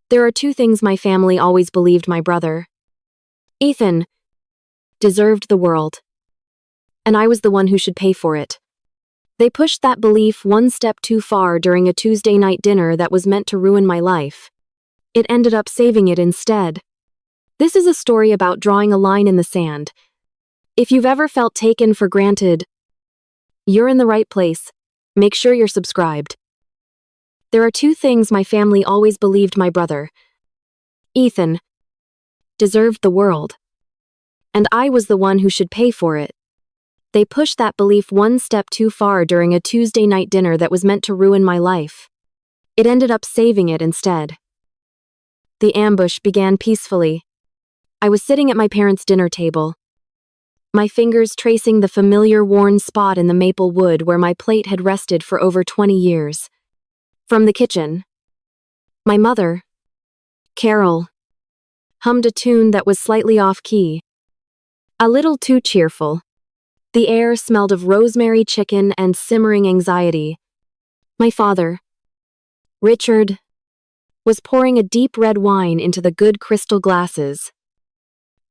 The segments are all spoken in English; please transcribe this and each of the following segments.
There are two things my family always believed my brother, Ethan, deserved the world, and I was the one who should pay for it. They pushed that belief one step too far during a Tuesday night dinner that was meant to ruin my life. It ended up saving it instead. This is a story about drawing a line in the sand. If you've ever felt taken for granted, you're in the right place. Make sure you're subscribed. There are two things my family always believed my brother, Ethan, deserved the world, and I was the one who should pay for it. They pushed that belief one step too far during a Tuesday night dinner that was meant to ruin my life. It ended up saving it instead. The ambush began peacefully. I was sitting at my parents' dinner table, my fingers tracing the familiar worn spot in the maple wood where my plate had rested for over 20 years. From the kitchen, my mother, Carol, hummed a tune that was slightly off-key, a little too cheerful. The air smelled of rosemary chicken and simmering anxiety. My father, Richard, was pouring a deep red wine into the good crystal glasses,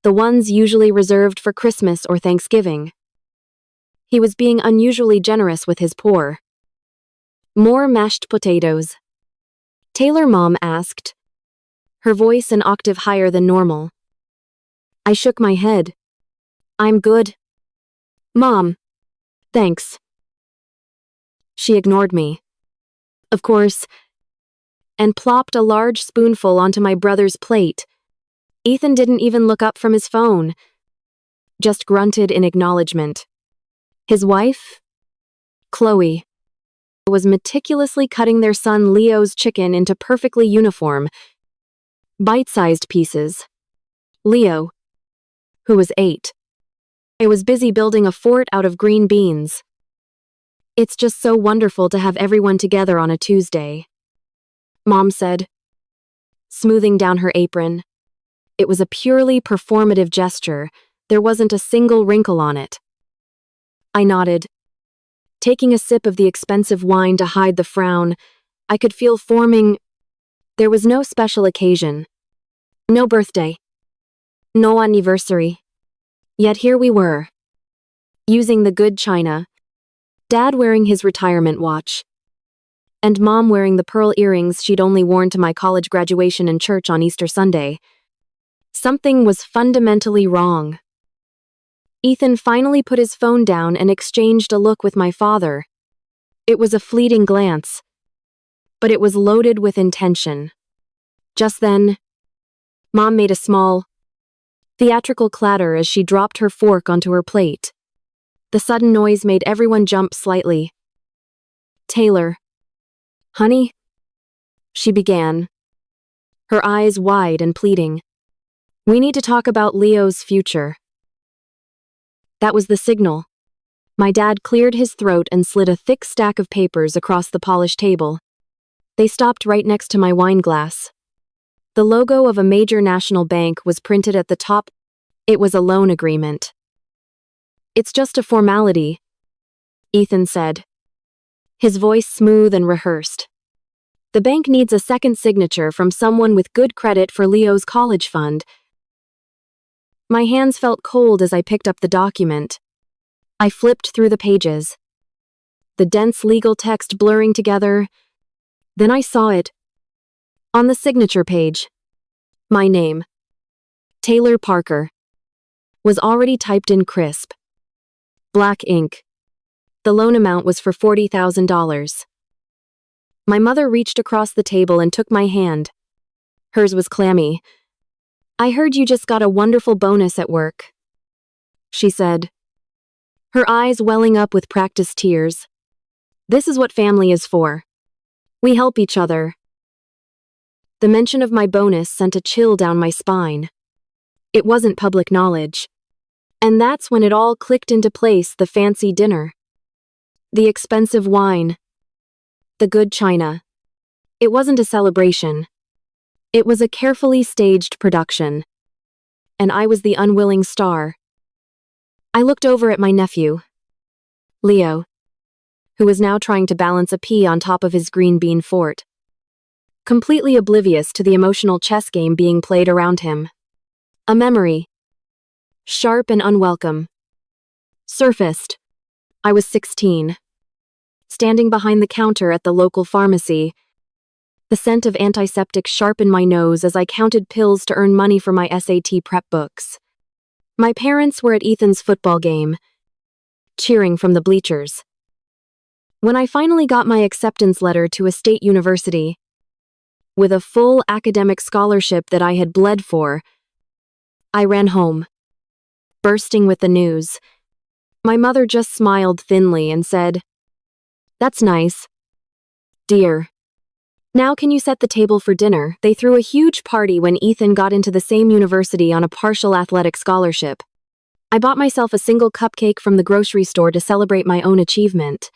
the ones usually reserved for Christmas or Thanksgiving. He was being unusually generous with his pour. More mashed potatoes? Taylor, Mom asked, her voice an octave higher than normal. I shook my head. I'm good, Mom. Thanks. She ignored me, of course, and plopped a large spoonful onto my brother's plate. Ethan didn't even look up from his phone, just grunted in acknowledgement. His wife, Chloe, was meticulously cutting their son Leo's chicken into perfectly uniform, bite-sized pieces. Leo, who was 8, was busy building a fort out of green beans. It's just so wonderful to have everyone together on a Tuesday, Mom said, smoothing down her apron. It was a purely performative gesture. There wasn't a single wrinkle on it. I nodded, taking a sip of the expensive wine to hide the frown I could feel forming. There was no special occasion, no birthday, no anniversary. Yet here we were, using the good china, Dad wearing his retirement watch, and Mom wearing the pearl earrings she'd only worn to my college graduation and church on Easter Sunday. Something was fundamentally wrong. Ethan finally put his phone down and exchanged a look with my father. It was a fleeting glance, but it was loaded with intention. Just then, Mom made a small, theatrical clatter as she dropped her fork onto her plate. The sudden noise made everyone jump slightly. Taylor. Honey? She began, her eyes wide and pleading. We need to talk about Leo's future. That was the signal. My dad cleared his throat and slid a thick stack of papers across the polished table. They stopped right next to my wine glass. The logo of a major national bank was printed at the top. It was a loan agreement. It's just a formality, Ethan said, his voice smooth and rehearsed. The bank needs a second signature from someone with good credit for Leo's college fund. My hands felt cold as I picked up the document. I flipped through the pages, the dense legal text blurring together. Then I saw it. On the signature page, my name, Taylor Parker, was already typed in crisp, black ink. The loan amount was for $40,000. My mother reached across the table and took my hand. Hers was clammy. I heard you just got a wonderful bonus at work, she said, her eyes welling up with practiced tears. This is what family is for. We help each other. The mention of my bonus sent a chill down my spine. It wasn't public knowledge. And that's when it all clicked into place: the fancy dinner, the expensive wine, the good china. It wasn't a celebration. It was a carefully staged production. And I was the unwilling star. I looked over at my nephew, Leo, who was now trying to balance a pea on top of his green bean fort. completely oblivious to the emotional chess game being played around him. A memory, sharp and unwelcome, surfaced. I was 16, standing behind the counter at the local pharmacy. The scent of antiseptic sharpened my nose as I counted pills to earn money for my SAT prep books. My parents were at Ethan's football game, cheering from the bleachers. When I finally got my acceptance letter to a state university, with a full academic scholarship that I had bled for, I ran home, bursting with the news. My mother just smiled thinly and said, "That's nice, dear. Now can you set the table for dinner?" They threw a huge party when Ethan got into the same university on a partial athletic scholarship. I bought myself a single cupcake from the grocery store to celebrate my own achievement.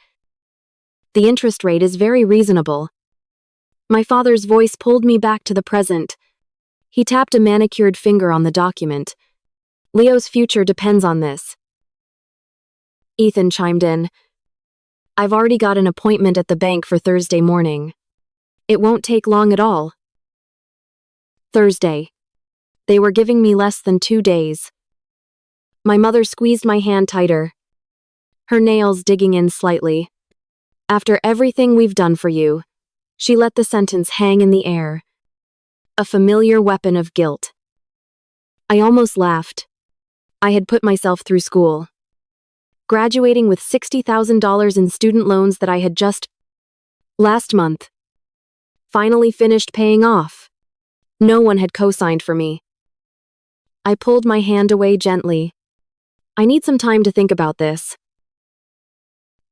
The interest rate is very reasonable. My father's voice pulled me back to the present. He tapped a manicured finger on the document. "Leo's future depends on this." Ethan chimed in, "I've already got an appointment at the bank for Thursday morning. It won't take long at all." Thursday. They were giving me less than 2 days. My mother squeezed my hand tighter, her nails digging in slightly. "After everything we've done for you," she let the sentence hang in the air, a familiar weapon of guilt. I almost laughed. I had put myself through school, graduating with $60,000 in student loans that I had just, last month, finally finished paying off. No one had co-signed for me. I pulled my hand away gently. "I need some time to think about this."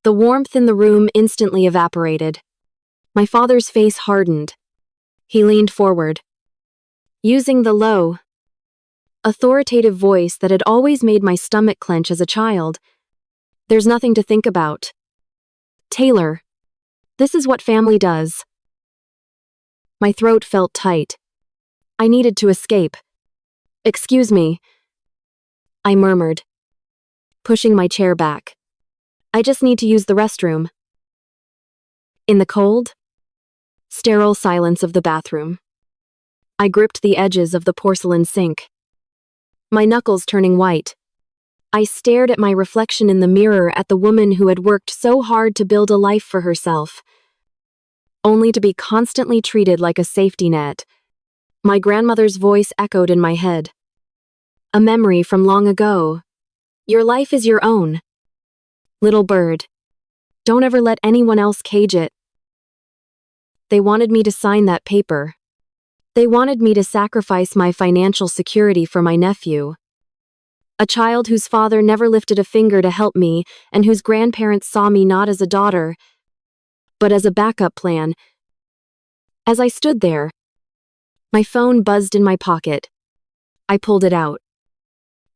The warmth in the room instantly evaporated. My father's face hardened. He leaned forward, using the low, authoritative voice that had always made my stomach clench as a child. "There's nothing to think about, Taylor. This is what family does." My throat felt tight. I needed to escape. "Excuse me," I murmured, pushing my chair back. "I just need to use the restroom." In the cold, sterile silence of the bathroom, I gripped the edges of the porcelain sink, my knuckles turning white. I stared at my reflection in the mirror, at the woman who had worked so hard to build a life for herself, only to be constantly treated like a safety net. My grandmother's voice echoed in my head. A memory from long ago. "Your life is your own, little bird. Don't ever let anyone else cage it." They wanted me to sign that paper. They wanted me to sacrifice my financial security for my nephew, a child whose father never lifted a finger to help me and whose grandparents saw me not as a daughter, but as a backup plan. As I stood there, my phone buzzed in my pocket. I pulled it out,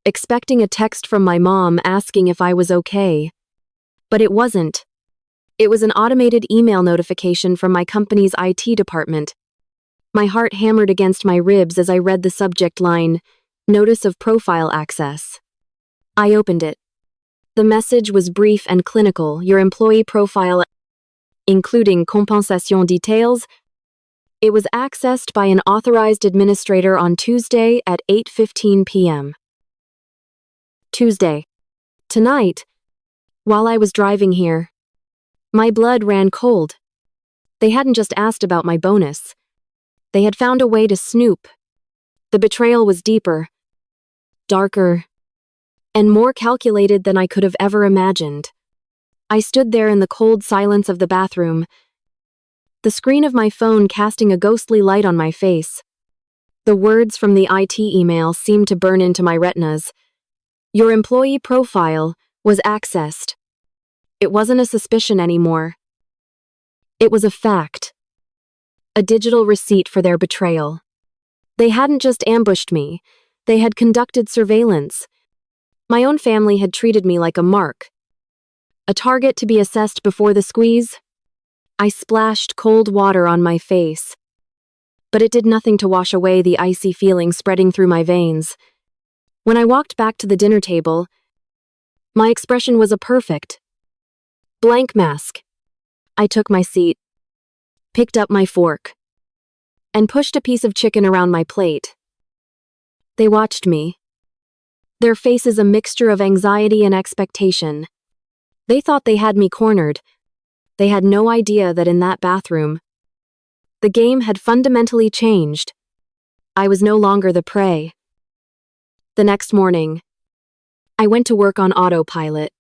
expecting a text from my mom asking if I was okay. But it wasn't. It was an automated email notification from my company's IT department. My heart hammered against my ribs as I read the subject line, "Notice of Profile Access." I opened it. The message was brief and clinical. "Your employee profile, including compensation details, it was accessed by an authorized administrator on Tuesday at 8:15 p.m. Tuesday. Tonight, while I was driving here, my blood ran cold. They hadn't just asked about my bonus. They had found a way to snoop. The betrayal was deeper, darker, and more calculated than I could have ever imagined. I stood there in the cold silence of the bathroom, the screen of my phone casting a ghostly light on my face. The words from the IT email seemed to burn into my retinas. Your employee profile was accessed. It wasn't a suspicion anymore. It was a fact. A digital receipt for their betrayal. They hadn't just ambushed me. They had conducted surveillance. My own family had treated me like a mark, a target to be assessed before the squeeze. I splashed cold water on my face, but it did nothing to wash away the icy feeling spreading through my veins. When I walked back to the dinner table, my expression was a perfect blank mask. I took my seat, picked up my fork, and pushed a piece of chicken around my plate. They watched me, their faces a mixture of anxiety and expectation. They thought they had me cornered. They had no idea that in that bathroom, the game had fundamentally changed. I was no longer the prey. The next morning, I went to work on autopilot.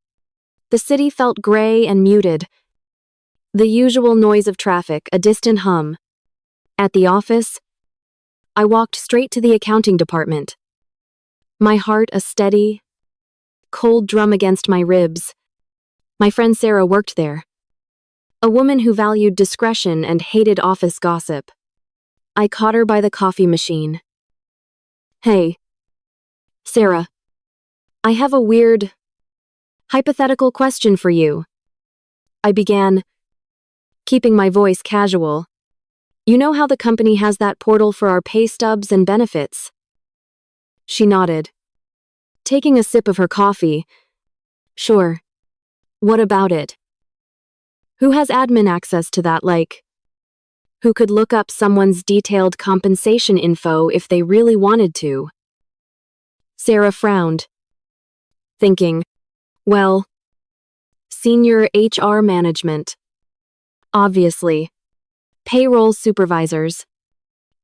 The city felt gray and muted. The usual noise of traffic, a distant hum. At the office, I walked straight to the accounting department. My heart a steady, cold drum against my ribs. My friend Sarah worked there. A woman who valued discretion and hated office gossip. I caught her by the coffee machine. "Hey, Sarah, I have a weird, hypothetical question for you," I began, keeping my voice casual. "You know how the company has that portal for our pay stubs and benefits?" She nodded, taking a sip of her coffee. "Sure. What about it? Who has admin access to that, like? Who could look up someone's detailed compensation info if they really wanted to?" Sarah frowned, thinking, well, senior HR management. Obviously. Payroll supervisors.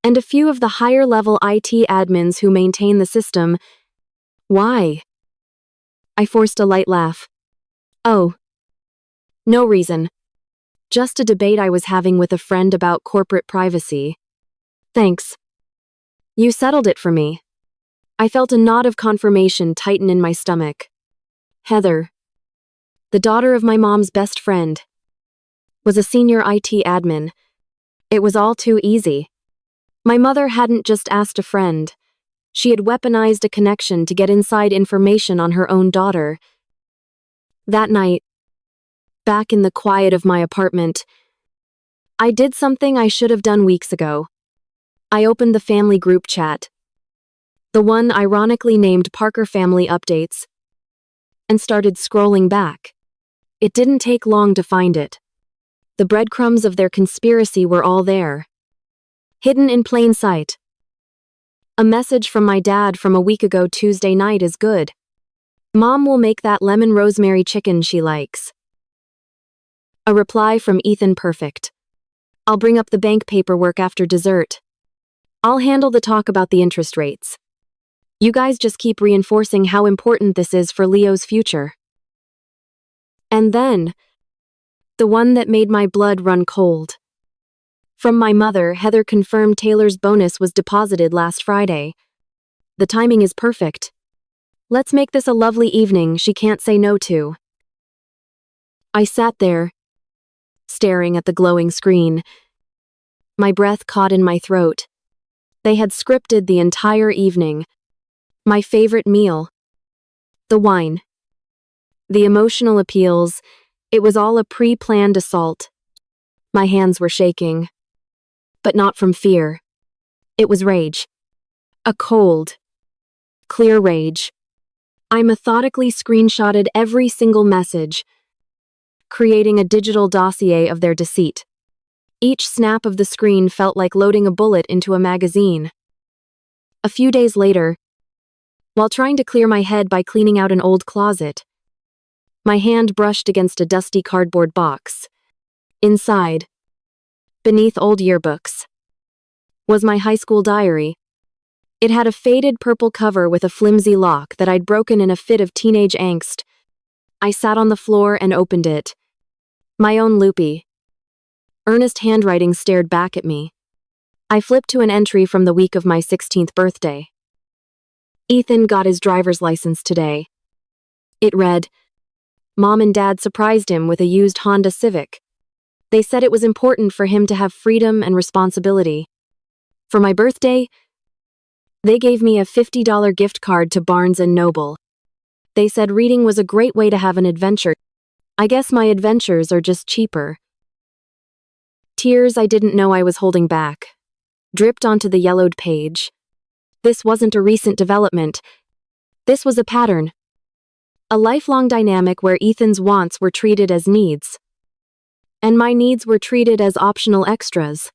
And a few of the higher-level IT admins who maintain the system. Why? I forced a light laugh. Oh. No reason. Just a debate I was having with a friend about corporate privacy. Thanks. You settled it for me. I felt a knot of confirmation tighten in my stomach. Heather, the daughter of my mom's best friend, was a senior IT admin. It was all too easy. My mother hadn't just asked a friend. She had weaponized a connection to get inside information on her own daughter. That night, back in the quiet of my apartment, I did something I should have done weeks ago. I opened the family group chat, the one ironically named Parker Family Updates, and started scrolling back. It didn't take long to find it. The breadcrumbs of their conspiracy were all there, hidden in plain sight. A message from my dad from a week ago Tuesday night is good. Mom will make that lemon rosemary chicken she likes. A reply from Ethan perfect. I'll bring up the bank paperwork after dessert. I'll handle the talk about the interest rates. You guys just keep reinforcing how important this is for Leo's future. And then, the one that made my blood run cold. From my mother, Heather confirmed Taylor's bonus was deposited last Friday. The timing is perfect. Let's make this a lovely evening she can't say no to. I sat there, staring at the glowing screen. My breath caught in my throat. They had scripted the entire evening. My favorite meal. The wine. The emotional appeals. It was all a pre-planned assault. My hands were shaking. But not from fear. It was rage. A cold, clear rage. I methodically screenshotted every single message, creating a digital dossier of their deceit. Each snap of the screen felt like loading a bullet into a magazine. A few days later, while trying to clear my head by cleaning out an old closet, my hand brushed against a dusty cardboard box. Inside, beneath old yearbooks, was my high school diary. It had a faded purple cover with a flimsy lock that I'd broken in a fit of teenage angst. I sat on the floor and opened it. My own loopy, earnest handwriting stared back at me. I flipped to an entry from the week of my 16th birthday. Ethan got his driver's license today. It read, Mom and Dad surprised him with a used Honda Civic. They said it was important for him to have freedom and responsibility. For my birthday, they gave me a $50 gift card to Barnes & Noble. They said reading was a great way to have an adventure. I guess my adventures are just cheaper. Tears I didn't know I was holding back dripped onto the yellowed page. This wasn't a recent development. This was a pattern. A lifelong dynamic where Ethan's wants were treated as needs, and my needs were treated as optional extras.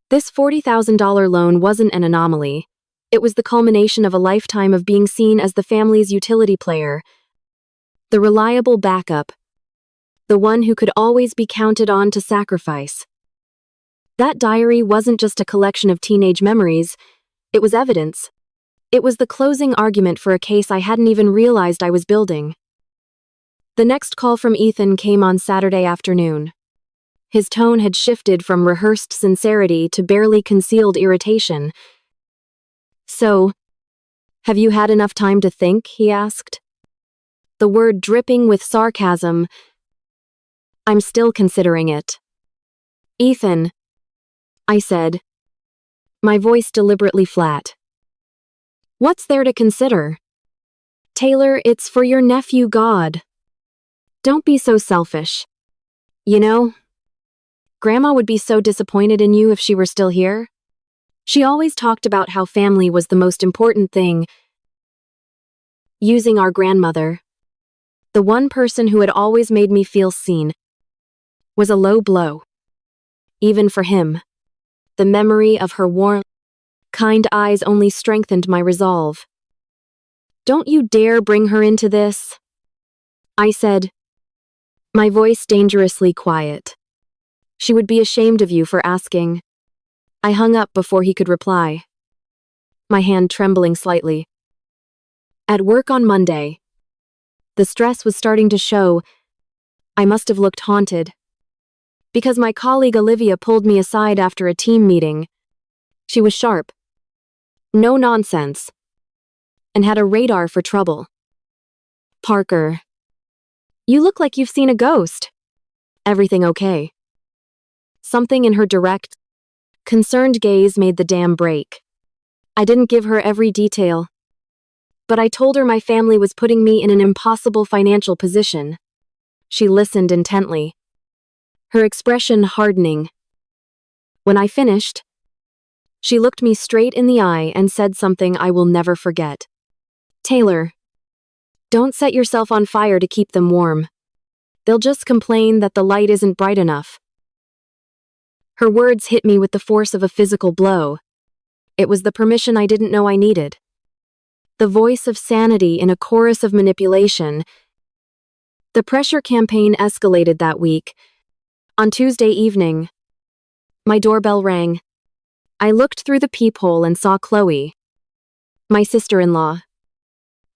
This $40,000 loan wasn't an anomaly. It was the culmination of a lifetime of being seen as the family's utility player, the reliable backup, the one who could always be counted on to sacrifice. That diary wasn't just a collection of teenage memories, it was evidence. It was the closing argument for a case I hadn't even realized I was building. The next call from Ethan came on Saturday afternoon. His tone had shifted from rehearsed sincerity to barely concealed irritation. "So, have you had enough time to think?" he asked. The word dripping with sarcasm. "I'm still considering it." "Ethan," I said, my voice deliberately flat. "What's there to consider?" "Taylor, it's for your nephew, God. Don't be so selfish. You know, Grandma would be so disappointed in you if she were still here. She always talked about how family was the most important thing. Using our grandmother, the one person who had always made me feel seen, was a low blow. Even for him, the memory of her warm, kind eyes only strengthened my resolve. "Don't you dare bring her into this," I said, my voice dangerously quiet. "She would be ashamed of you for asking." I hung up before he could reply, my hand trembling slightly. At work on Monday, the stress was starting to show. I must have looked haunted, because my colleague Olivia pulled me aside after a team meeting. She was sharp, no nonsense, and had a radar for trouble. "Parker, you look like you've seen a ghost. Everything okay?" Something in her direct, concerned gaze made the dam break. I didn't give her every detail, but I told her my family was putting me in an impossible financial position. She listened intently, her expression hardening. When I finished, she looked me straight in the eye and said something I will never forget. "Taylor, don't set yourself on fire to keep them warm. They'll just complain that the light isn't bright enough." Her words hit me with the force of a physical blow. It was the permission I didn't know I needed. The voice of sanity in a chorus of manipulation. The pressure campaign escalated that week. On Tuesday evening, my doorbell rang. I looked through the peephole and saw Chloe, my sister-in-law,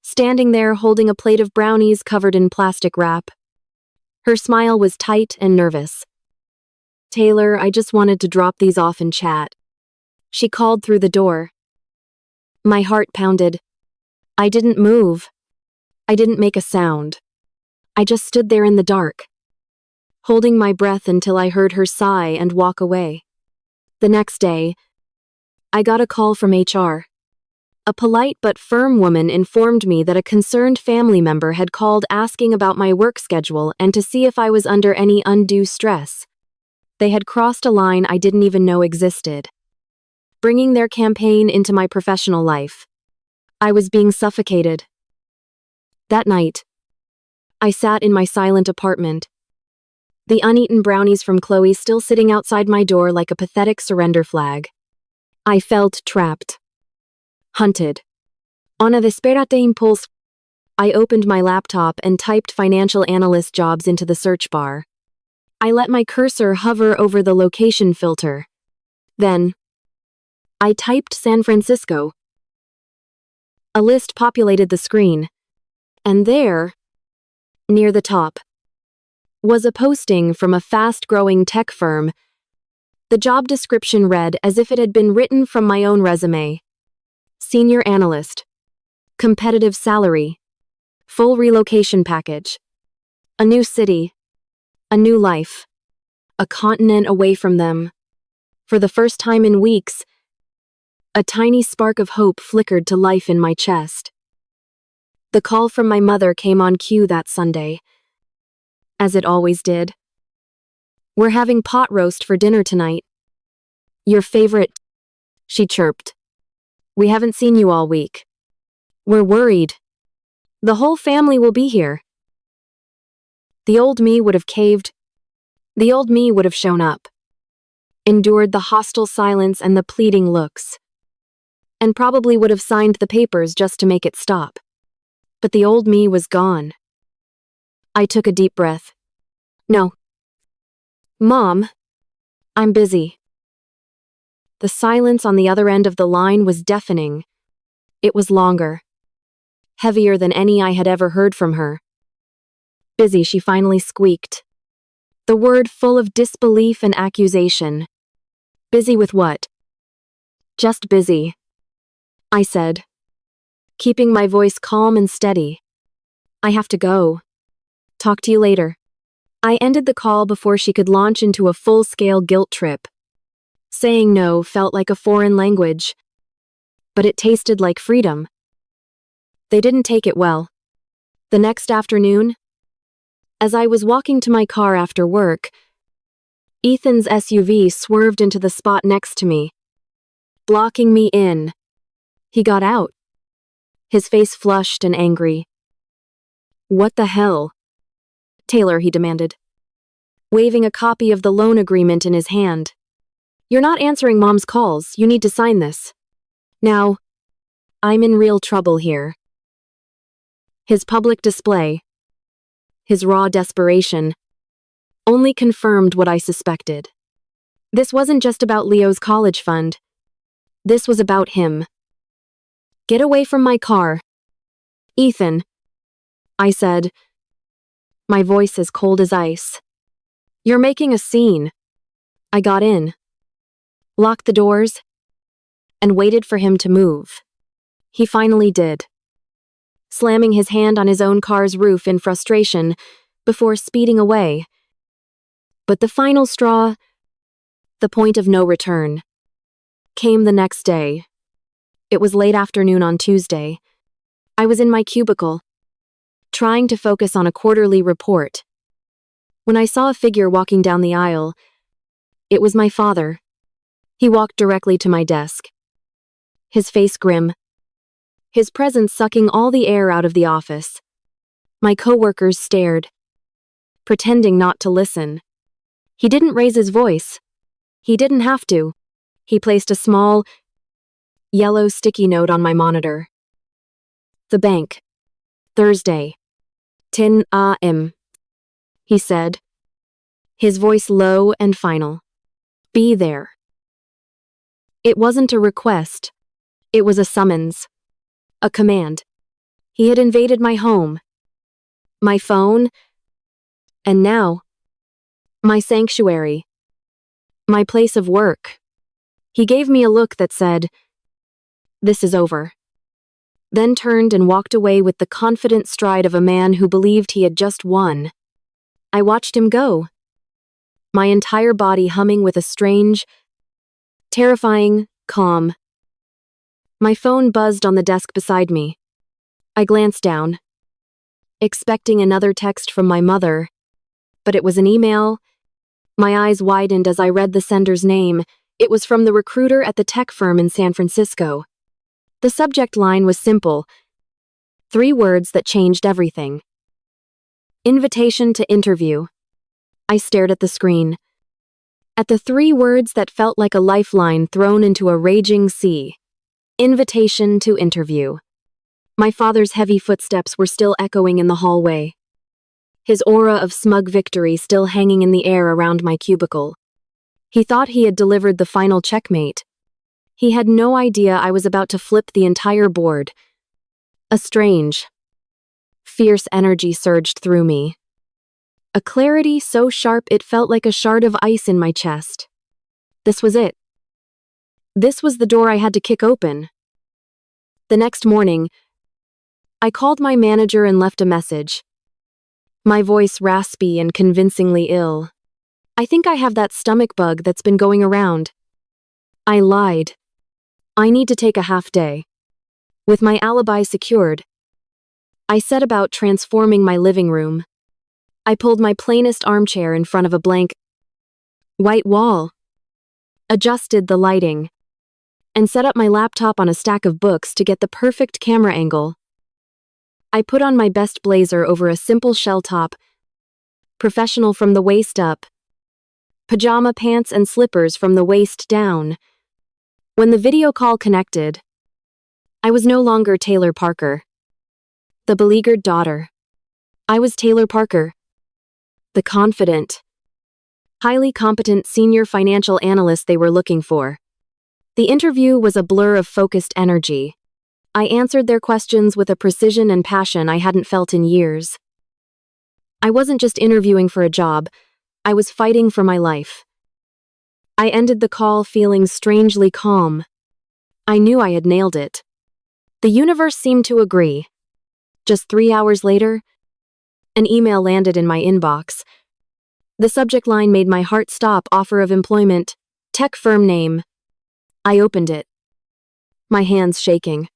standing there holding a plate of brownies covered in plastic wrap. Her smile was tight and nervous. "Taylor, I just wanted to drop these off and chat," she called through the door. My heart pounded. I didn't move. I didn't make a sound. I just stood there in the dark, holding my breath until I heard her sigh and walk away. The next day, I got a call from HR. A polite but firm woman informed me that a concerned family member had called asking about my work schedule and to see if I was under any undue stress. They had crossed a line I didn't even know existed, bringing their campaign into my professional life. I was being suffocated. That night, I sat in my silent apartment, the uneaten brownies from Chloe still sitting outside my door like a pathetic surrender flag. I felt trapped, hunted. On a desperate impulse, I opened my laptop and typed financial analyst jobs into the search bar. I let my cursor hover over the location filter. Then, I typed San Francisco. A list populated the screen, and there, near the top, was a posting from a fast-growing tech firm. The job description read as if it had been written from my own resume. Senior analyst. Competitive salary. Full relocation package. A new city. A new life. A continent away from them. For the first time in weeks, a tiny spark of hope flickered to life in my chest. The call from my mother came on cue that Sunday, as it always did. "We're having pot roast for dinner tonight. Your favorite," she chirped. "We haven't seen you all week. We're worried. The whole family will be here." The old me would have caved. The old me would have shown up. endured the hostile silence and the pleading looks, and probably would have signed the papers just to make it stop. But the old me was gone. I took a deep breath. No. Mom, I'm busy. The silence on the other end of the line was deafening. It was longer, heavier than any I had ever heard from her. Busy, she finally squeaked. The word full of disbelief and accusation. Busy with what? Just busy, I said, keeping my voice calm and steady. I have to go. Talk to you later. I ended the call before she could launch into a full-scale guilt trip. Saying no felt like a foreign language, but it tasted like freedom. They didn't take it well. The next afternoon, as I was walking to my car after work, Ethan's SUV swerved into the spot next to me, blocking me in. He got out, his face flushed and angry. What the hell? Taylor, he demanded, waving a copy of the loan agreement in his hand. You're not answering Mom's calls. You need to sign this. Now, I'm in real trouble here. His public display, his raw desperation, only confirmed what I suspected. This wasn't just about Leo's college fund. This was about him. Get away from my car. Ethan, I said, my voice as cold as ice. You're making a scene. I got in, locked the doors, and waited for him to move. He finally did, slamming his hand on his own car's roof in frustration before speeding away. But the final straw, the point of no return, came the next day. It was late afternoon on Tuesday. I was in my cubicle, trying to focus on a quarterly report, when I saw a figure walking down the aisle. It was my father. He walked directly to my desk, his face grim, his presence sucking all the air out of the office. My coworkers stared, pretending not to listen. He didn't raise his voice. He didn't have to. He placed a small, yellow sticky note on my monitor. The bank. Thursday. 10 a.m. He said, his voice low and final. Be there. It wasn't a request. It was a summons. A command. He had invaded my home, my phone, and now, my sanctuary, my place of work. He gave me a look that said, this is over. Then turned and walked away with the confident stride of a man who believed he had just won. I watched him go, my entire body humming with a strange, terrifying calm. My phone buzzed on the desk beside me. I glanced down, expecting another text from my mother, but it was an email. My eyes widened as I read the sender's name. It was from the recruiter at the tech firm in San Francisco. The subject line was simple, 3 words that changed everything. Invitation to interview. I stared at the screen, at the 3 words that felt like a lifeline thrown into a raging sea. Invitation to interview. My father's heavy footsteps were still echoing in the hallway, his aura of smug victory still hanging in the air around my cubicle. He thought he had delivered the final checkmate. He had no idea I was about to flip the entire board. A strange, fierce energy surged through me. A clarity so sharp it felt like a shard of ice in my chest. This was it. This was the door I had to kick open. The next morning, I called my manager and left a message, my voice raspy and convincingly ill. I think I have that stomach bug that's been going around. I lied. I need to take a half day. With my alibi secured, I set about transforming my living room. I pulled my plainest armchair in front of a blank, white wall, adjusted the lighting, and set up my laptop on a stack of books to get the perfect camera angle. I put on my best blazer over a simple shell top, professional from the waist up, pajama pants and slippers from the waist down. When the video call connected, I was no longer Taylor Parker, the beleaguered daughter. I was Taylor Parker, the confident, highly competent senior financial analyst they were looking for. The interview was a blur of focused energy. I answered their questions with a precision and passion I hadn't felt in years. I wasn't just interviewing for a job, I was fighting for my life. I ended the call feeling strangely calm. I knew I had nailed it. The universe seemed to agree. Just 3 hours later, an email landed in my inbox. The subject line made my heart stop. Offer of employment, tech firm name. I opened it, my hands shaking.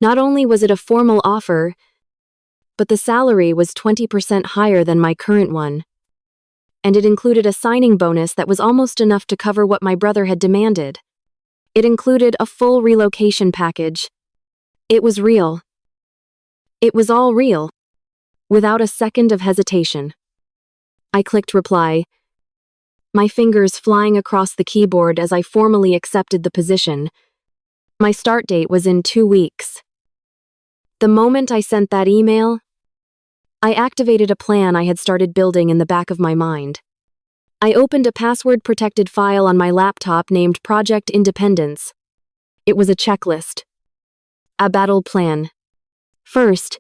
Not only was it a formal offer, but the salary was 20% higher than my current one. And it included a signing bonus that was almost enough to cover what my brother had demanded. It included a full relocation package. It was real. It was all real. Without a second of hesitation, I clicked reply, my fingers flying across the keyboard as I formally accepted the position. My start date was in 2 weeks. The moment I sent that email, I activated a plan I had started building in the back of my mind. I opened a password-protected file on my laptop named Project Independence. It was a checklist, a battle plan. First,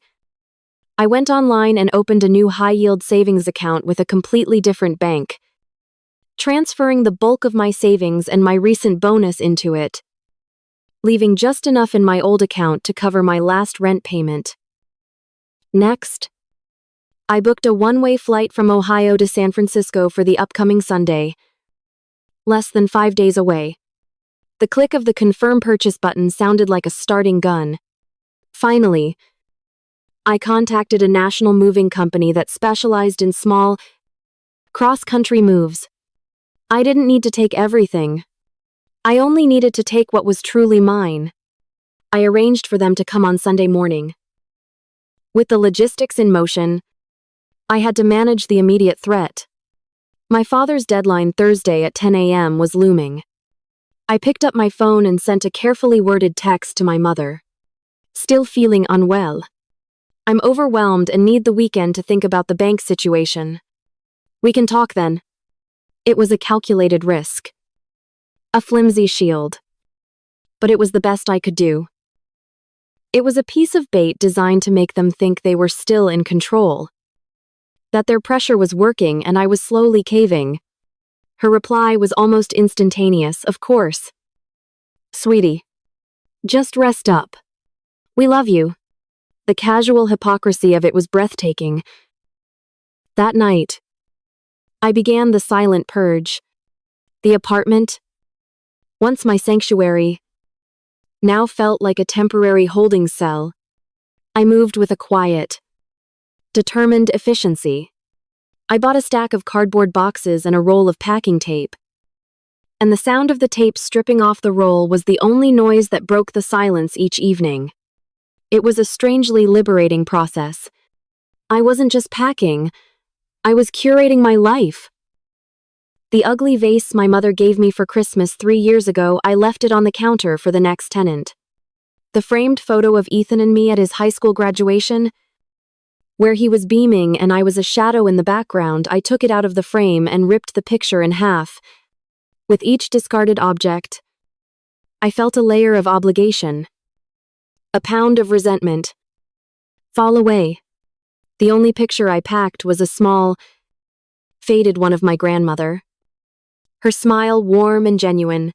I went online and opened a new high-yield savings account with a completely different bank, transferring the bulk of my savings and my recent bonus into it, leaving just enough in my old account to cover my last rent payment. Next, I booked a one-way flight from Ohio to San Francisco for the upcoming Sunday, less than 5 days away. The click of the confirm purchase button sounded like a starting gun. Finally, I contacted a national moving company that specialized in small, cross-country moves. I didn't need to take everything. I only needed to take what was truly mine. I arranged for them to come on Sunday morning. With the logistics in motion, I had to manage the immediate threat. My father's deadline Thursday at 10 a.m. was looming. I picked up my phone and sent a carefully worded text to my mother. Still feeling unwell. I'm overwhelmed and need the weekend to think about the bank situation. We can talk then. It was a calculated risk. A flimsy shield. But it was the best I could do. It was a piece of bait designed to make them think they were still in control. That their pressure was working and I was slowly caving. Her reply was almost instantaneous, of course. Sweetie, just rest up. We love you. The casual hypocrisy of it was breathtaking. That night, I began the silent purge. The apartment, once my sanctuary, now felt like a temporary holding cell. I moved with a quiet, determined efficiency. I bought a stack of cardboard boxes and a roll of packing tape. And the sound of the tape stripping off the roll was the only noise that broke the silence each evening. It was a strangely liberating process. I wasn't just packing, I was curating my life. The ugly vase my mother gave me for Christmas 3 years ago, I left it on the counter for the next tenant. The framed photo of Ethan and me at his high school graduation, where he was beaming and I was a shadow in the background, I took it out of the frame and ripped the picture in half. With each discarded object, I felt a layer of obligation. A pound of resentment. Fall away. The only picture I packed was a small, faded one of my grandmother. Her smile warm and genuine.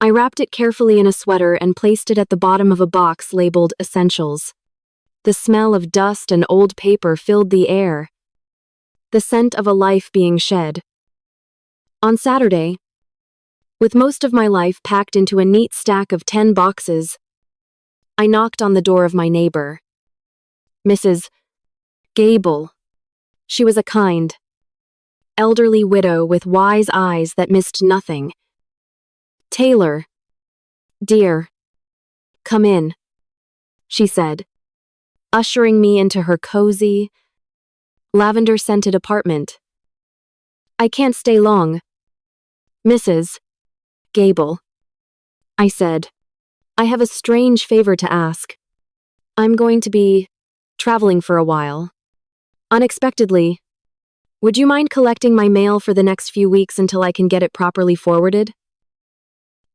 I wrapped it carefully in a sweater and placed it at the bottom of a box labeled Essentials. The smell of dust and old paper filled the air. The scent of a life being shed. On Saturday, with most of my life packed into a neat stack of 10 boxes, I knocked on the door of my neighbor. Mrs. Gable. She was a kind, elderly widow with wise eyes that missed nothing. Taylor. Dear. Come in, she said, ushering me into her cozy, lavender-scented apartment. I can't stay long. Mrs. Gable, I said. I have a strange favor to ask. I'm going to be traveling for a while. Unexpectedly. Would you mind collecting my mail for the next few weeks until I can get it properly forwarded?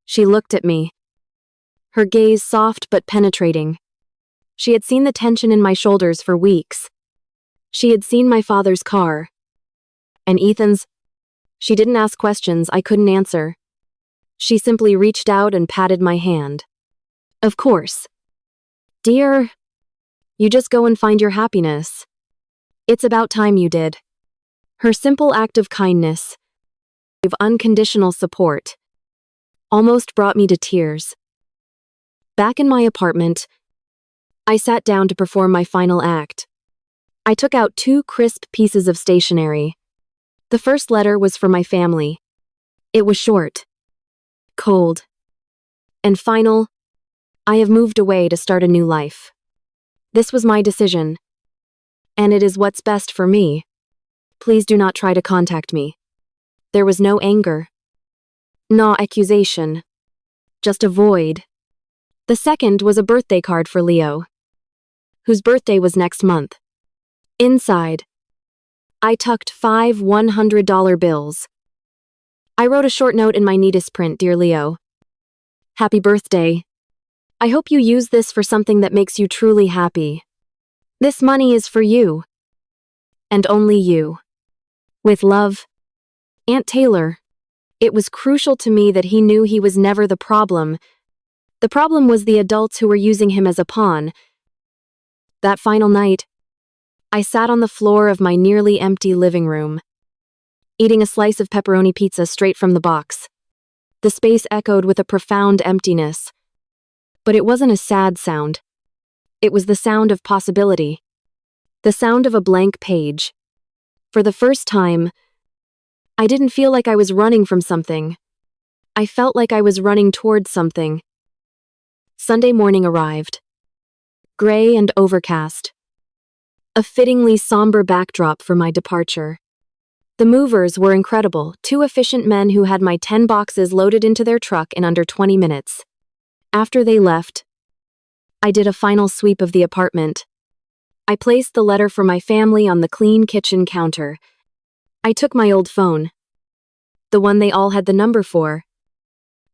She looked at me, her gaze soft but penetrating. She had seen the tension in my shoulders for weeks. She had seen my father's car. And Ethan's. She didn't ask questions I couldn't answer. She simply reached out and patted my hand. Of course. Dear, you just go and find your happiness. It's about time you did. Her simple act of kindness, of unconditional support, almost brought me to tears. Back in my apartment, I sat down to perform my final act. I took out 2 crisp pieces of stationery. The first letter was for my family. It was short, cold, and final. I have moved away to start a new life. This was my decision, and it is what's best for me. Please do not try to contact me. There was no anger, no accusation, just a void. The second was a birthday card for Leo, whose birthday was next month. Inside, I tucked 5 $100 bills. I wrote a short note in my neatest print, Dear Leo. Happy birthday. I hope you use this for something that makes you truly happy. This money is for you. And only you. With love, Aunt Taylor. It was crucial to me that he knew he was never the problem. The problem was the adults who were using him as a pawn. That final night, I sat on the floor of my nearly empty living room, eating a slice of pepperoni pizza straight from the box. The space echoed with a profound emptiness. But it wasn't a sad sound. It was the sound of possibility. The sound of a blank page. For the first time, I didn't feel like I was running from something. I felt like I was running towards something. Sunday morning arrived. Gray and overcast. A fittingly somber backdrop for my departure. The movers were incredible, 2 efficient men who had my 10 boxes loaded into their truck in under 20 minutes. After they left, I did a final sweep of the apartment. I placed the letter for my family on the clean kitchen counter. I took my old phone, the one they all had the number for,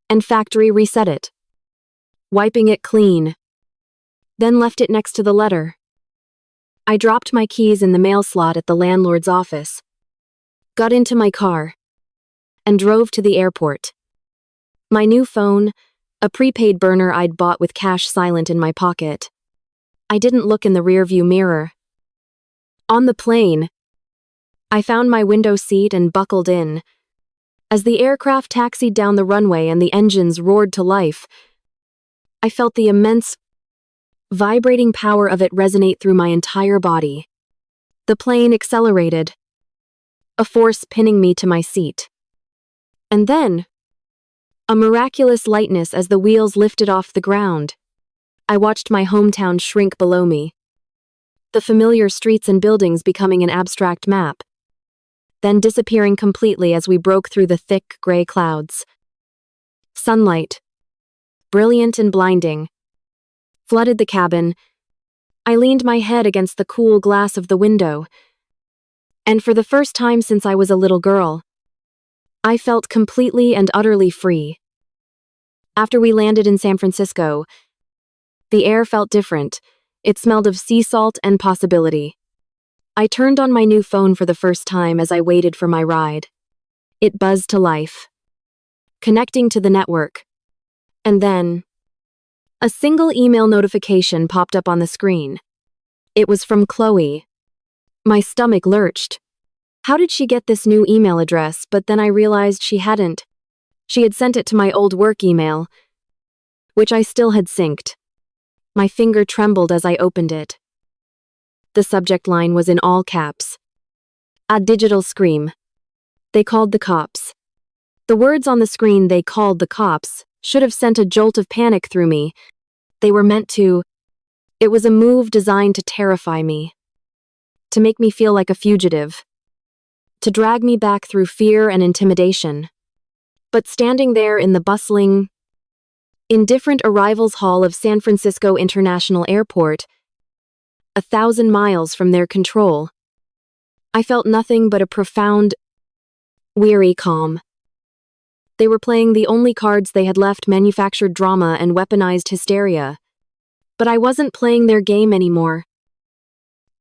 and factory reset it, wiping it clean, then left it next to the letter. I dropped my keys in the mail slot at the landlord's office, got into my car, and drove to the airport. My new phone, a prepaid burner I'd bought with cash silent in my pocket. I didn't look in the rearview mirror. On the plane, I found my window seat and buckled in. As the aircraft taxied down the runway and the engines roared to life, I felt the immense, vibrating power of it resonate through my entire body. The plane accelerated, a force pinning me to my seat. And then, a miraculous lightness as the wheels lifted off the ground. I watched my hometown shrink below me, the familiar streets and buildings becoming an abstract map, then disappearing completely as we broke through the thick gray clouds. Sunlight, brilliant and blinding, flooded the cabin. I leaned my head against the cool glass of the window, and for the first time since I was a little girl, I felt completely and utterly free. After we landed in San Francisco, the air felt different. It smelled of sea salt and possibility. I turned on my new phone for the first time as I waited for my ride. It buzzed to life, connecting to the network. And then, a single email notification popped up on the screen. It was from Chloe. My stomach lurched. How did she get this new email address? But then I realized she hadn't. She had sent it to my old work email, which I still had synced. My finger trembled as I opened it. The subject line was in all caps. A digital scream. They called the cops. The words on the screen, they called the cops, should have sent a jolt of panic through me. They were meant to. It was a move designed to terrify me, to make me feel like a fugitive, to drag me back through fear and intimidation. But standing there in the bustling, indifferent arrivals hall of San Francisco International Airport, 1,000 miles from their control, I felt nothing but a profound, weary calm. They were playing the only cards they had left: manufactured drama and weaponized hysteria. But I wasn't playing their game anymore.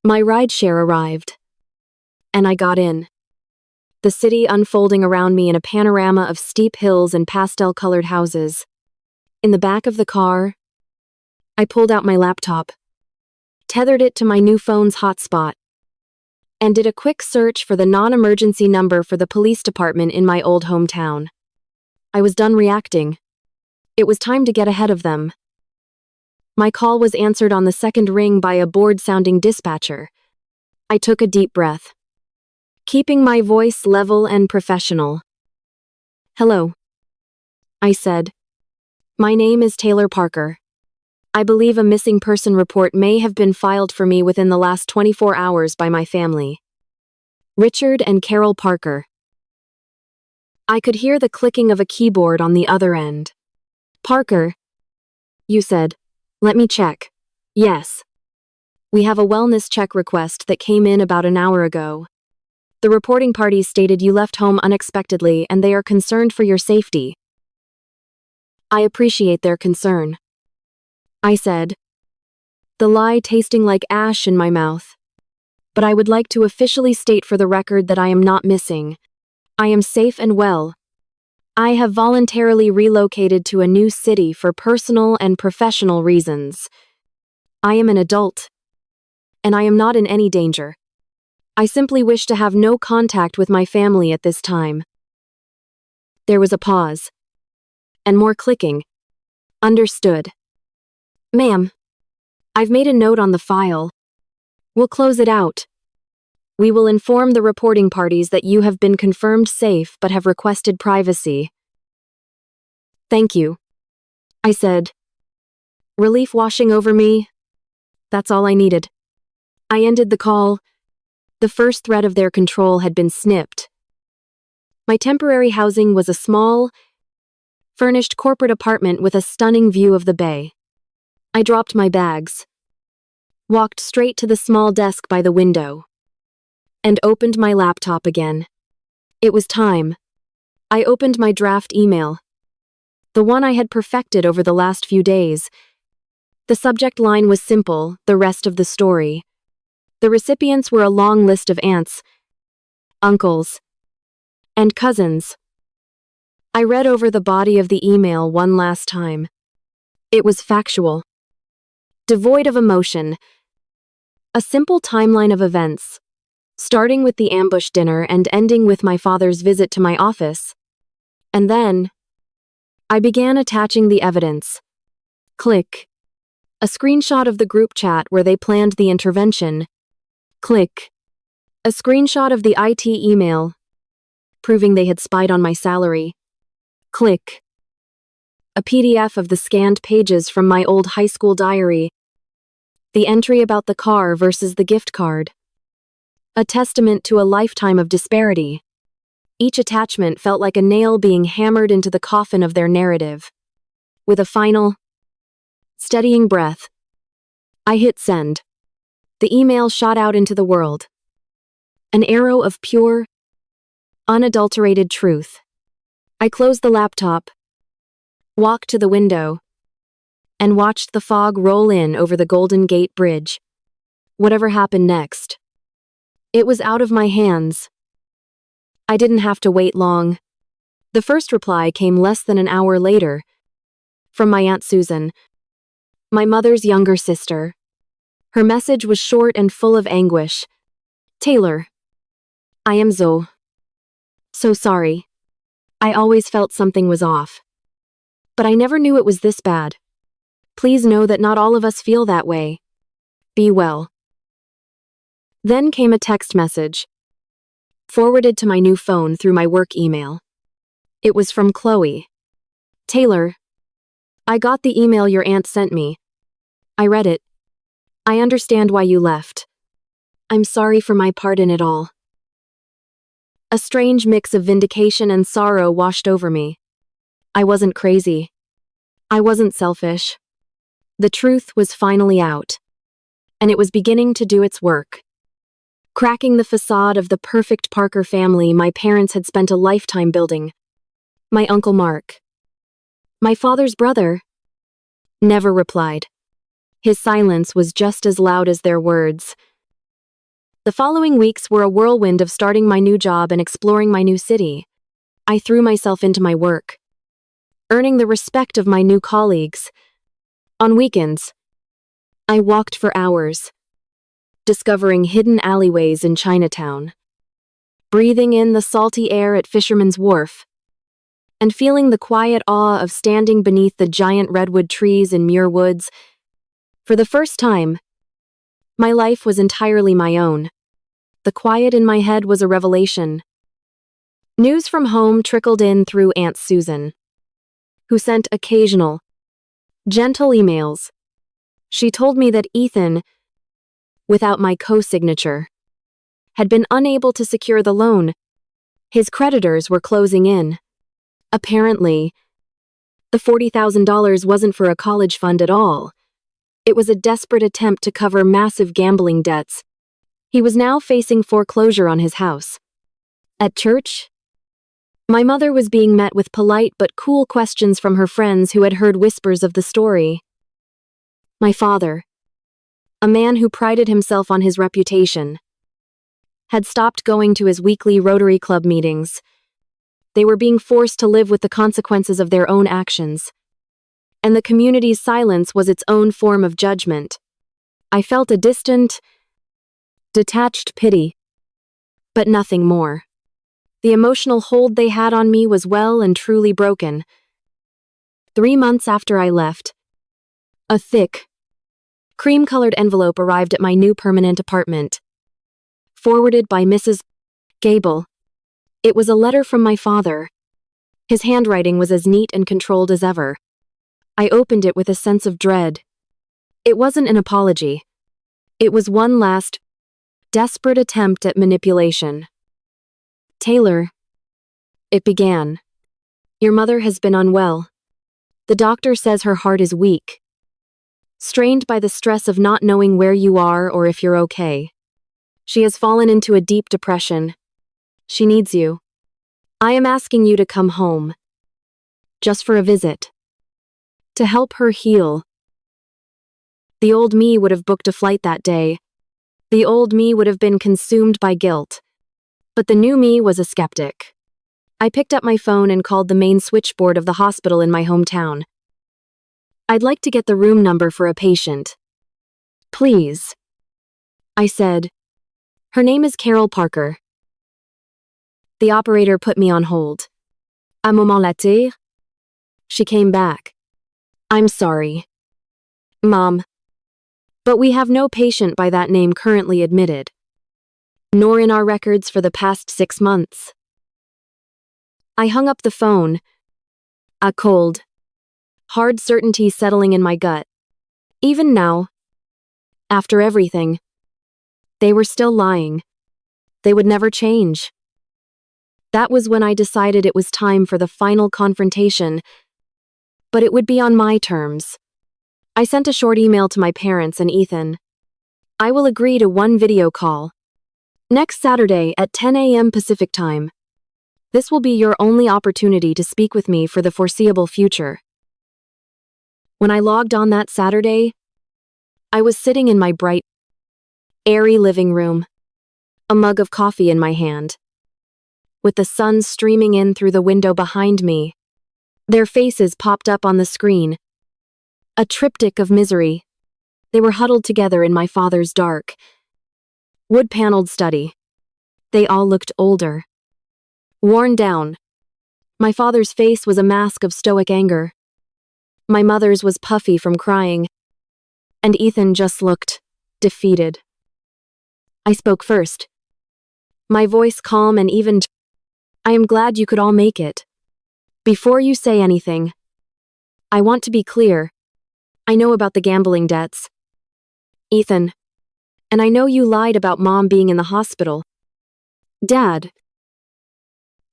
My rideshare arrived, and I got in. The city unfolding around me in a panorama of steep hills and pastel-colored houses. In the back of the car, I pulled out my laptop, tethered it to my new phone's hotspot, and did a quick search for the non-emergency number for the police department in my old hometown. I was done reacting. It was time to get ahead of them. My call was answered on the second ring by a bored-sounding dispatcher. I took a deep breath, keeping my voice level and professional. "Hello," I said. "My name is Taylor Parker. I believe a missing person report may have been filed for me within the last 24 hours by my family. Richard and Carol Parker." I could hear the clicking of a keyboard on the other end. "Parker, you said. Let me check. Yes. We have a wellness check request that came in about an hour ago. The reporting party stated you left home unexpectedly and they are concerned for your safety." "I appreciate their concern," I said, the lie tasting like ash in my mouth. "But I would like to officially state for the record that I am not missing. I am safe and well. I have voluntarily relocated to a new city for personal and professional reasons. I am an adult, and I am not in any danger. I simply wish to have no contact with my family at this time." There was a pause, and more clicking. "Understood. Ma'am, I've made a note on the file. We'll close it out. We will inform the reporting parties that you have been confirmed safe but have requested privacy." "Thank you," I said, relief washing over me. That's all I needed. I ended the call. The first thread of their control had been snipped. My temporary housing was a small, furnished corporate apartment with a stunning view of the bay. I dropped my bags, walked straight to the small desk by the window, and opened my laptop again. It was time. I opened my draft email, the one I had perfected over the last few days. The subject line was simple: the rest of the story. The recipients were a long list of aunts, uncles, and cousins. I read over the body of the email one last time. It was factual, devoid of emotion. A simple timeline of events, starting with the ambush dinner and ending with my father's visit to my office. And then, I began attaching the evidence. Click. A screenshot of the group chat where they planned the intervention. Click. A screenshot of the IT email, proving they had spied on my salary. Click. A PDF of the scanned pages from my old high school diary. The entry about the car versus the gift card. A testament to a lifetime of disparity. Each attachment felt like a nail being hammered into the coffin of their narrative. With a final, steadying breath, I hit send. The email shot out into the world. An arrow of pure, unadulterated truth. I closed the laptop, walked to the window, and watched the fog roll in over the Golden Gate Bridge. Whatever happened next, it was out of my hands. I didn't have to wait long. The first reply came less than an hour later, from my Aunt Susan, my mother's younger sister. Her message was short and full of anguish. "Taylor, I am so sorry. I always felt something was off. But I never knew it was this bad. Please know that not all of us feel that way. Be well." Then came a text message, forwarded to my new phone through my work email. It was from Chloe. "Taylor, I got the email your aunt sent me. I read it. I understand why you left. I'm sorry for my part in it all. A strange mix of vindication and sorrow washed over me. I wasn't crazy. I wasn't selfish. The truth was finally out, and it was beginning to do its work. Cracking the facade of the perfect Parker family my parents had spent a lifetime building. My Uncle Mark, my father's brother, never replied. His silence was just as loud as their words. The following weeks were a whirlwind of starting my new job and exploring my new city. I threw myself into my work, earning the respect of my new colleagues. On weekends, I walked for hours, discovering hidden alleyways in Chinatown, breathing in the salty air at Fisherman's Wharf, and feeling the quiet awe of standing beneath the giant redwood trees in Muir Woods. For the first time, my life was entirely my own. The quiet in my head was a revelation. News from home trickled in through Aunt Susan, who sent occasional, gentle emails. She told me that Ethan, without my co-signature, had been unable to secure the loan. His creditors were closing in. Apparently, the $40,000 wasn't for a college fund at all. It was a desperate attempt to cover massive gambling debts. He was now facing foreclosure on his house. At church, my mother was being met with polite but cool questions from her friends who had heard whispers of the story. My father, a man who prided himself on his reputation, had stopped going to his weekly Rotary Club meetings. They were being forced to live with the consequences of their own actions, and the community's silence was its own form of judgment. I felt a distant, detached pity, but nothing more. The emotional hold they had on me was well and truly broken. 3 months after I left, a thick, cream-colored envelope arrived at my new permanent apartment, forwarded by Mrs. Gable. It was a letter from my father. His handwriting was as neat and controlled as ever. I opened it with a sense of dread. It wasn't an apology. It was one last, desperate attempt at manipulation. Taylor, it began. Your mother has been unwell. The doctor says her heart is weak, strained by the stress of not knowing where you are or if you're okay. She has fallen into a deep depression. She needs you. I am asking you to come home, just for a visit, to help her heal. The old me would have booked a flight that day. The old me would have been consumed by guilt. But the new me was a skeptic. I picked up my phone and called the main switchboard of the hospital in my hometown. I'd like to get the room number for a patient. Please, I said. Her name is Carol Parker. The operator put me on hold. Un moment later, she came back. I'm sorry, Mom, but we have no patient by that name currently admitted, nor in our records for the past 6 months. I hung up the phone, a cold, hard certainty settling in my gut. Even now, after everything, they were still lying. They would never change. That was when I decided it was time for the final confrontation, but it would be on my terms. I sent a short email to my parents and Ethan. I will agree to one video call. Next Saturday at 10 a.m. Pacific Time. This will be your only opportunity to speak with me for the foreseeable future. When I logged on that Saturday, I was sitting in my bright, airy living room, a mug of coffee in my hand, with the sun streaming in through the window behind me. Their faces popped up on the screen, a triptych of misery. They were huddled together in my father's dark, wood-paneled study. They all looked older, worn down. My father's face was a mask of stoic anger. My mother's was puffy from crying, and Ethan just looked defeated. I spoke first, my voice calm and even. I am glad you could all make it. Before you say anything, I want to be clear. I know about the gambling debts, Ethan, and I know you lied about Mom being in the hospital. Dad,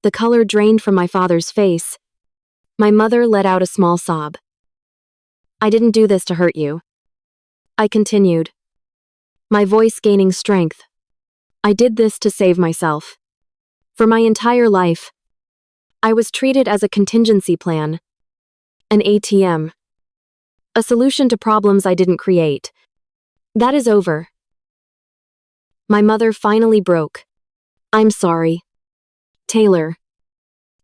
The color drained from my father's face. My mother let out a small sob. I didn't do this to hurt you. I continued, my voice gaining strength. I did this to save myself. For my entire life, I was treated as a contingency plan, an ATM, a solution to problems I didn't create. That is over. My mother finally broke. I'm sorry, Taylor.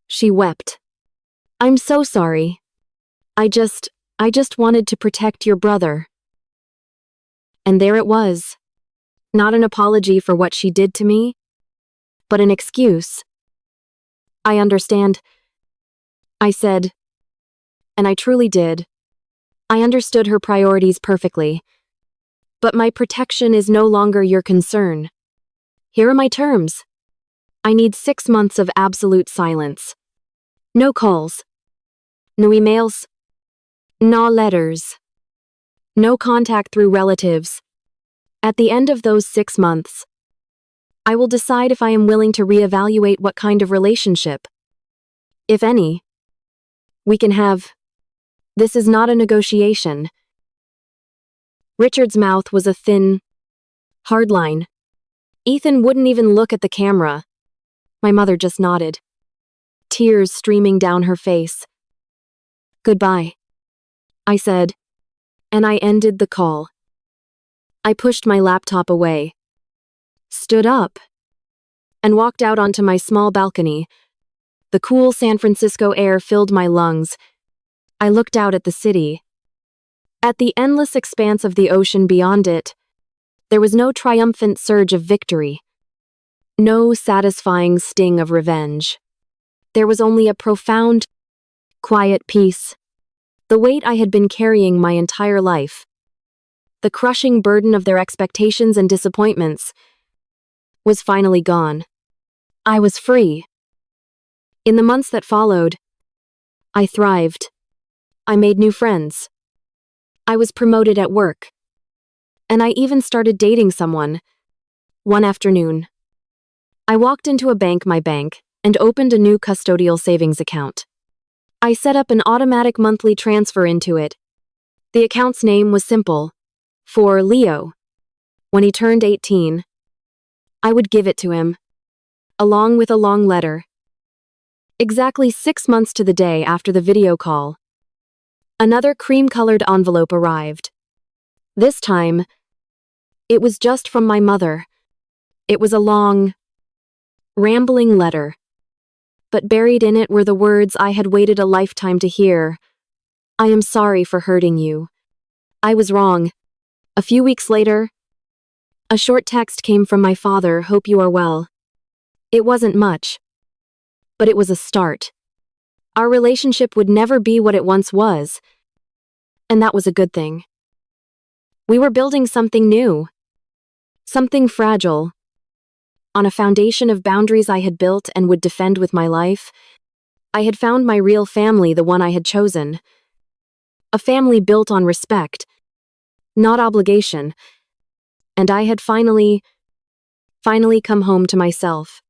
She wept. I'm so sorry. I just wanted to protect your brother. And there it was. Not an apology for what she did to me, but an excuse. I understand, I said. And I truly did. I understood her priorities perfectly. But my protection is no longer your concern. Here are my terms. I need 6 months of absolute silence. No calls. No emails. No letters. No contact through relatives. At the end of those 6 months, I will decide if I am willing to reevaluate what kind of relationship, if any, we can have. This is not a negotiation. Richard's mouth was a thin, hard line. Ethan wouldn't even look at the camera. My mother just nodded, tears streaming down her face. Goodbye, I said, and I ended the call. I pushed my laptop away, stood up, and walked out onto my small balcony. The cool San Francisco air filled my lungs. I looked out at the city. At the endless expanse of the ocean beyond it, there was no triumphant surge of victory, no satisfying sting of revenge. There was only a profound, quiet peace. The weight I had been carrying my entire life, the crushing burden of their expectations and disappointments, was finally gone. I was free. In the months that followed, I thrived. I made new friends. I was promoted at work. And I even started dating someone. One afternoon, I walked into my bank, and opened a new custodial savings account. I set up an automatic monthly transfer into it. The account's name was simple. For Leo. When he turned 18, I would give it to him, along with a long letter. Exactly 6 months to the day after the video call, another cream-colored envelope arrived. This time, it was just from my mother. It was a long, rambling letter. But buried in it were the words I had waited a lifetime to hear. I am sorry for hurting you. I was wrong. A few weeks later, a short text came from my father, hope you are well. It wasn't much, but it was a start. Our relationship would never be what it once was, and that was a good thing. We were building something new, something fragile, on a foundation of boundaries I had built and would defend with my life. I had found my real family, the one I had chosen. A family built on respect, not obligation. And I had finally come home to myself.